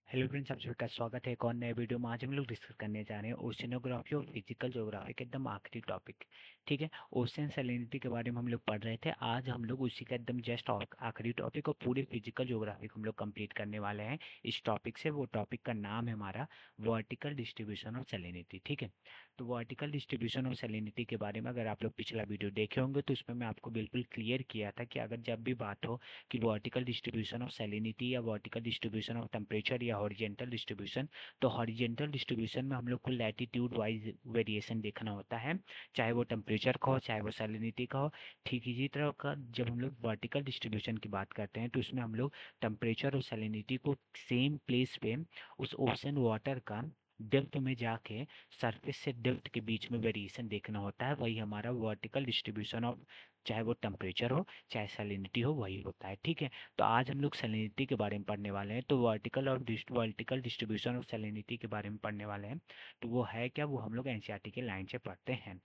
Hello friends, आप सभी का स्वागत है एक और नए वीडियो में। आज हम लोग डिस्कस करने जा रहे हैं ओशिनोग्राफी और फिजिकल ज्योग्राफी के एकदम आखिरी टॉपिक। ठीक है, ओशन सैलिनिटी के बारे में हम लोग पढ़ रहे थे। आज हम लोग उसी का एकदम जस्ट आखिरी टॉपिक और पूरी फिजिकल ज्योग्राफी को हम लोग कंप्लीट करने वाले हैं इस टॉपिक से। वो टॉपिक का नाम है हमारा वर्टिकल डिस्ट्रीब्यूशन ऑफ सैलिनिटी। ठीक है, तो वर्टिकल डिस्ट्रीब्यूशन ऑफ सैलिनिटी के बारे में अगर आप लोग पिछला वीडियो देखे होंगे तो उसमें मैं आपको बिल्कुल क्लियर किया था कि अगर जब भी बात हो कि वर्टिकल डिस्ट्रीब्यूशन ऑफ सैलिनिटी या वर्टिकल डिस्ट्रीब्यूशन ऑफ टेम्परेचर या हॉरिजेंटल डिस्ट्रीब्यूशन, तो हॉरिजेंटल डिस्ट्रीब्यूशन में हम लोग को लैटिट्यूड वाइज वेरिएशन देखना होता है, चाहे वो टेम्परेचर का हो चाहे वो सैलिनिटी का हो। ठीक इसी तरह का जब हम लोग वर्टिकल डिस्ट्रीब्यूशन की बात करते हैं तो उसमें हम लोग टेम्परेचर और सैलिनिटी को सेम प्लेस पे उस ओशन वाटर का डेप्थ में जाके सरफेस से डेप्थ के बीच में वेरिएशन देखना होता है। वही हमारा वर्टिकल डिस्ट्रीब्यूशन ऑफ, चाहे वो टेम्परेचर हो चाहे सैलिनिटी हो, वही होता है। ठीक है, तो आज हम लोग सैलिनिटी के बारे में पढ़ने वाले हैं। तो वर्टिकल डिस्ट्रीब्यूशन ऑफ सैलिनिटी के बारे में पढ़ने वाले हैं। तो वो है क्या, वो हम लोग एनसीईआरटी के लाइन से पढ़ते हैं।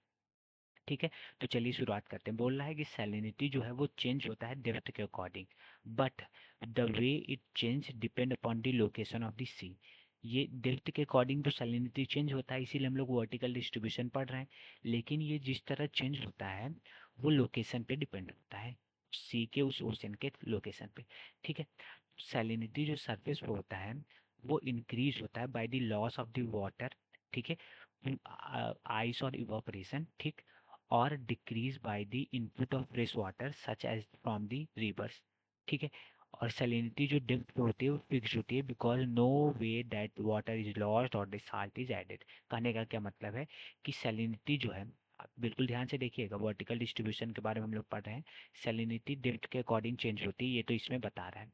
ठीक है, तो चलिए शुरुआत करते हैं। बोल रहा है कि सैलिनिटी जो है वो चेंज होता है डेप्थ के according, but the way it change depend upon the location of the sea. ये डेप्थ के अकॉर्डिंग तो सैलिनिटी चेंज होता है, इसीलिए हम लोग वर्टिकल डिस्ट्रीब्यूशन पढ़ रहे हैं। लेकिन ये जिस तरह चेंज होता है वो लोकेशन पे डिपेंड होता है, सी के उस ओशन के लोकेशन पे। ठीक है, सैलिनिटी जो सरफेस पे होता है वो इंक्रीज होता है by the loss of the water. ठीक है, आइस और इवापोरेशन। ठीक, और decrease by the input of fresh water such as from the rivers. ठीक है, और सैलिनिटी जो डेप्थ पे होती है वो फिक्स होती है because no way that water is lost और द साल्ट इज एडेड। कहने का क्या मतलब है कि सैलिनिटी जो है, आप बिल्कुल ध्यान से देखिएगा, वर्टिकल डिस्ट्रीब्यूशन के बारे में हम लोग पढ़ रहे हैं। सैलिनिटी डेप्थ के अकॉर्डिंग चेंज होती है, ये तो इसमें बता रहा है।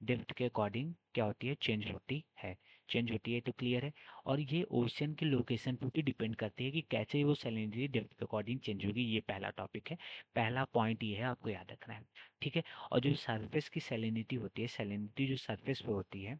डेप्थ के अकॉर्डिंग क्या होती है, चेंज होती है। चेंज होती है तो क्लियर है। और ये ओशन के लोकेशन पर भी डिपेंड करती है कि कैसे वो सैलिनिटी डेप्थ के अकॉर्डिंग चेंज होगी। ये पहला टॉपिक है, पहला पॉइंट ये है, आपको याद रखना है। ठीक है, और जो सरफेस की सैलिनिटी होती है, सैलिनिटी जो सरफेस पे होती है,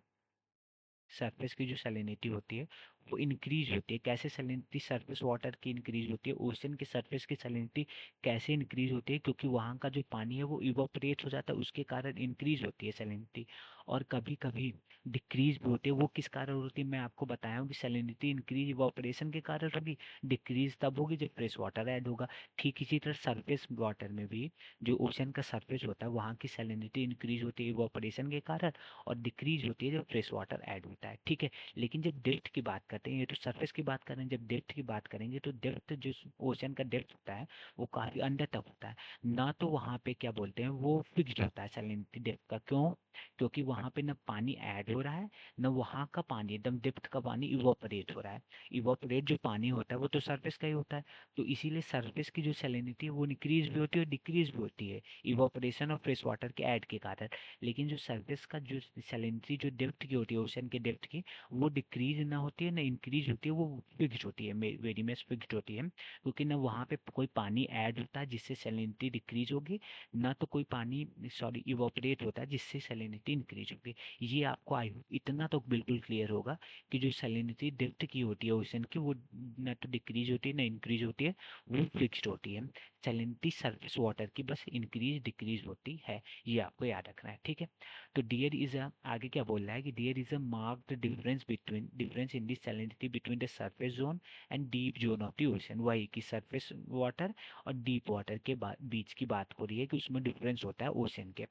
सरफेस की जो सैलिनिटी होती है वो इंक्रीज होती है। कैसे सैलिनिटी सरफेस वाटर की इंक्रीज होती है, ओशन के सरफेस की सैलिनिटी कैसे इंक्रीज होती है, क्योंकि वहाँ का जो पानी है वो इवापोरेट हो जाता है, उसके कारण इंक्रीज होती है सैलिनिटी। और कभी कभी डिक्रीज भी होती है। वो किस कारण होती है, मैं आपको बताया हूँ कि सैलिनिटी इंक्रीज इवापोरेशन के कारण होगी, डिक्रीज तब होगी जब फ्रेश वाटर ऐड होगा। ठीक इसी तरह सरफेस वाटर में भी, जो ओशन का सरफेस होता है वहाँ की सैलिनिटी इंक्रीज होती है इवापोरेशन के कारण, और डिक्रीज होती है जब फ्रेश वाटर ऐड होता है। ठीक है, लेकिन जब डेप्थ की बात करते हैं, ये तो सरफेस की बात कर रहे हैं, जब डेप्थ की बात करेंगे तो डेप्थ जो ओशन का डेप्थ होता है वो काफी अंदर तक होता है ना। तो वहाँ पे क्या बोलते हैं, वो फिक्स्ड होता है सैलिनिटी डेप्थ का। क्यों? क्योंकि वहाँ पे ना पानी ऐड हो रहा है, ना वहाँ का पानी एकदम डेप्थ का पानी इवापोरेट हो रहा है। इवापोरेट जो पानी होता है वो तो सरफेस का ही होता है, तो इसीलिए सरफेस की जो सैलिनिटी है वो इंक्रीज भी होती है और डिक्रीज भी होती है इवापोरेशन और फ्रेश वाटर के ऐड के कारण। लेकिन जो सरफेस का जो सैलिनिटी जो डेप्थ की होती है, ओशन के डेप्थ की, वो डिक्रीज ना होती है ना इंक्रीज होती है, वो फिक्स्ड होती है, वेरी मच फिक्स्ड होती है। क्योंकि ना वहाँ पे कोई पानी ऐड होता है जिससे सैलिनिटी डिक्रीज होगी, ना तो कोई पानी, सॉरी, इवापोरेट होता है जिससे सैलिनिटी इंक्रीज होगी। ये आपको आई इतना तो बिल्कुल क्लियर होगा कि जो सैलिनिटी डेप्थ की होती है ओशन की, वो ना तो डिक्रीज होती है ना इंक्रीज होती है, वो फिक्स्ड होती है। सैलिनिटी सरफेस वाटर की बस इंक्रीज डिक्रीज होती है, ये आपको याद रखना है। ठीक है, तो डियर इज अ, आगे क्या बोल रहा है कि there is a marked difference in the salinity between the surface zone and deep zone of the ocean. वही कि सरफेस वाटर और डीप वाटर के बीच की बात हो रही है कि उसमें डिफरेंस होता है ओशन के।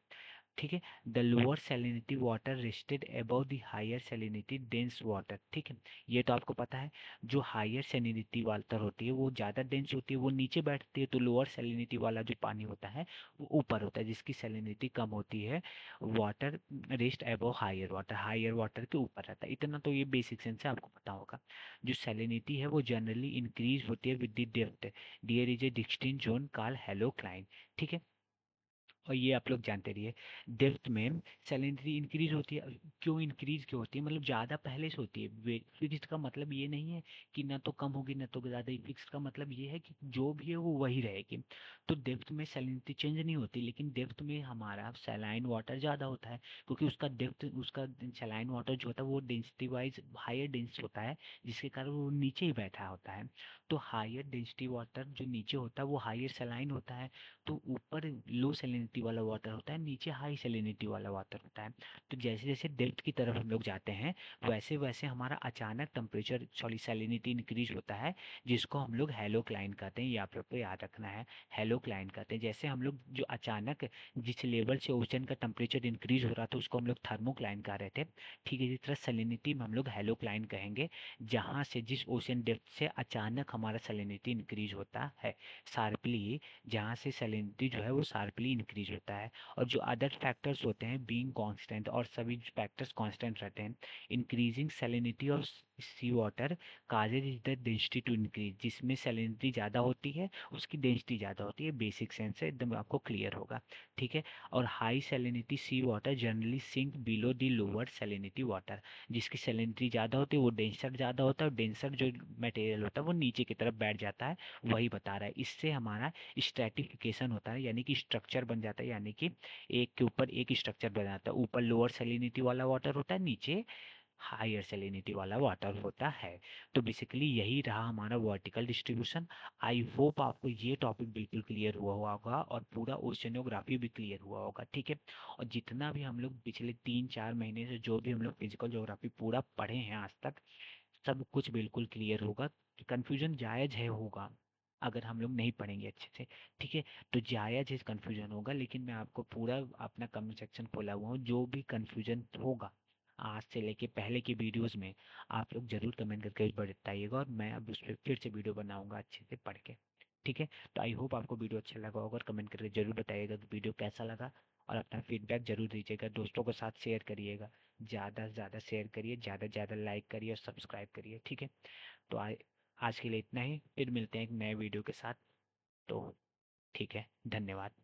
ठीक है, the lower salinity water rested above the higher salinity dense water. ठीक है, ये तो आपको पता है, जो हायर सैलिनिटी वाटर होती है वो ज़्यादा डेंस होती है, वो नीचे बैठती है, तो लोअर सैलिनिटी वाला जो पानी होता है वो ऊपर होता है, जिसकी सैलिनिटी कम होती है। Water rest above higher water, higher water के ऊपर रहता है। इतना तो ये बेसिक सेंस से आपको पता होगा। जो सैलिनिटी है वो जनरली इंक्रीज होती है with the depth. There is a distinct zone called halocline. ठीक है, और ये आप लोग जानते रहिए, डेप्थ में सैलिनिटी इंक्रीज होती है। क्यों इंक्रीज क्यों होती है, मतलब ज़्यादा पहले से होती है। फिक्स्ड का मतलब ये नहीं है कि ना तो कम होगी ना तो ज़्यादा ही, फिक्स्ड का मतलब ये है कि जो भी है वो वही रहेगी। तो डेप्थ में सैलिनिटी चेंज नहीं होती, लेकिन डेप्थ में हमारा सैलाइन वाटर ज़्यादा होता है, क्योंकि उसका डेप्थ, उसका सैलाइन वाटर जो होता है वो डेंसिटी वाइज हायर डेंस होता है, जिसके कारण वो नीचे ही बैठा होता है। तो हायर डेंसिटी वाटर जो नीचे होता है वो हायर सैलाइन होता है, तो ऊपर लो सैलिनिटी वाला वाटर होता है, नीचे हाई सैलिनिटी वाला वाटर होता है। तो जैसे जैसे डेप्थ की तरफ हम लोग जाते हैं वैसे वैसे हमारा अचानक टेम्परेचर सॉरी सैलिनिटी इंक्रीज होता है, जिसको हम लोग हेलोक्लाइन कहते हैं। ये आप लोग को याद रखना है, हेलोक्लाइन कहते हैं। जैसे हम लोग जो अचानक जिस लेवल से ओशन का टेम्परेचर इंक्रीज हो रहा था उसको हम लोग थर्मोक्लाइन कह रहे थे, ठीक है। इसी तरह सैलिनिटी में हम लोग हेलोक्लाइन कहेंगे, जहाँ से जिस ओशन डेप्थ से अचानक हमारा सैलिनिटी इंक्रीज होता है शार्पली, जहाँ से सैलिनिटी जो है वो शार्पली इंक्रीज होता है। और जो अदर फैक्टर्स होते हैं बीइंग कांस्टेंट, और सभी फैक्टर्स कांस्टेंट रहते हैं, increasing salinity of sea water causes is the density to increase. जिसमें सैलिनिटी ज़्यादा होती है उसकी डेंसिटी ज़्यादा होती है, बेसिक सेंस से एकदम आपको क्लियर होगा, ठीक है। और high salinity sea water generally sink below the lower salinity water. जिसकी सैलिनिटी ज़्यादा होती है वो डेंसर ज़्यादा होता है, और डेंसर जो मटेरियल होता है वो नीचे की तरफ बैठ जाता है, वही बता रहा है। इससे हमारा स्ट्रैटिफिकेशन होता है, यानी कि स्ट्रक्चर बन जाता है, यानी कि एक के ऊपर एक स्ट्रक्चर बन जाता है। ऊपर लोअर सैलिनिटी वाला वाटर होता है, नीचे हायर सैलिनिटी वाला वाटर होता है। तो बेसिकली यही रहा हमारा वर्टिकल डिस्ट्रीब्यूशन। आई होप आपको ये टॉपिक बिल्कुल क्लियर हुआ होगा और पूरा ओशनोग्राफी भी क्लियर हुआ होगा, ठीक है। और जितना भी हम लोग पिछले 3-4 महीने से जो भी हम लोग फिजिकल ज्योग्राफी पूरा पढ़े हैं आज तक, सब कुछ बिल्कुल क्लियर होगा। कन्फ्यूजन जायज़ है होगा अगर हम लोग नहीं पढ़ेंगे अच्छे से, ठीक है। तो जायज़ है कन्फ्यूजन होगा, लेकिन मैं आपको पूरा अपना कमेंट सेक्शन खोला हुआ हूँ, जो भी कन्फ्यूजन होगा आज से लेके पहले की वीडियोस में आप लोग जरूर कमेंट करके बताइएगा, और मैं अब उस पर फिर से वीडियो बनाऊंगा अच्छे से पढ़ के, ठीक है। तो आई होप आपको वीडियो अच्छा लगा होगा, और कमेंट करके जरूर बताइएगा कि वीडियो कैसा लगा, और अपना फीडबैक जरूर दीजिएगा, दोस्तों के साथ शेयर करिएगा, ज़्यादा से ज़्यादा शेयर करिए, ज़्यादा से ज़्यादा लाइक करिए और सब्सक्राइब करिए, ठीक है। तो आज के लिए इतना ही, फिर मिलते हैं एक नए वीडियो के साथ। तो ठीक है, धन्यवाद।